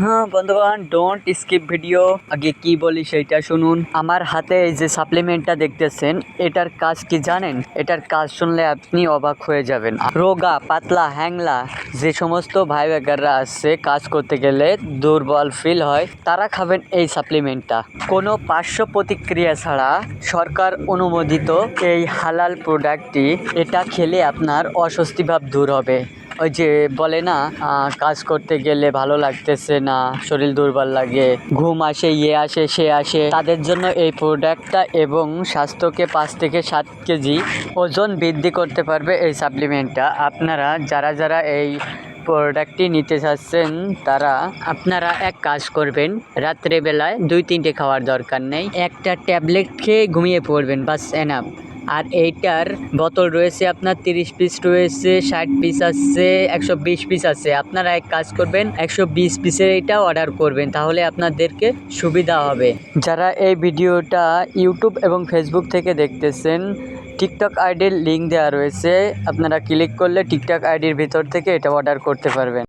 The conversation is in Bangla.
হ্যাঁ বন্ধুগণ, ডোন্ট স্কিপ ভিডিও। আগে কি বলি সেইটা শুনুন। আমার হাতে এই যে সাপ্লিমেন্টটা দেখতেছেন, এটার কাজ কি জানেন? এটার কাজ শুনলে আপনি অবাক হয়ে যাবেন। রোগা পাতলা হ্যাংলা যে সমস্ত ভাই বেগাররা আছে, কাজ করতে গেলে দুর্বল ফিল হয়, তারা খাবেন এই সাপ্লিমেন্টটা। কোনো পার্শ্ব প্রতিক্রিয়া ছাড়া সরকার অনুমোদিত এই হালাল প্রোডাক্টটি। এটা খেলে আপনার অস্বস্তি ভাব দূর হবে। ওই যে বলে না, কাজ করতে গেলে ভালো লাগতেছে না, শরীর দুর্বল লাগে, ঘুম আসে, আসে সে আসে, তাদের জন্য এই প্রোডাক্টটা এবং স্বাস্থ্যকে 5 থেকে 7 কেজি ওজন বৃদ্ধি করতে পারবে এই সাপ্লিমেন্টটা। আপনারা যারা এই প্রোডাক্টটি নিতে চাচ্ছেন, আপনারা এক কাজ করবেন, রাত্রেবেলায় 2-3টে খাওয়ার দরকার নেই, একটা ট্যাবলেট খেয়ে ঘুমিয়ে পড়বেন, বাস এনাফ। আর এইটার বোতল রয়েছে আপনার 30 পিস রয়েছে, 60 পিস আছে, 120 পিস আছে। আপনারা এক কাজ করবেন, 120 পিসের এটা অর্ডার করবেন, তাহলে আপনাদেরকে সুবিধা হবে। যারা এই ভিডিওটা ইউটিউব এবং ফেসবুক থেকে দেখতেছেন, টিকটক আইডির লিঙ্ক দেওয়া রয়েছে, আপনারা ক্লিক করলে টিকটক আইডির ভিতর থেকে এটা অর্ডার করতে পারবেন।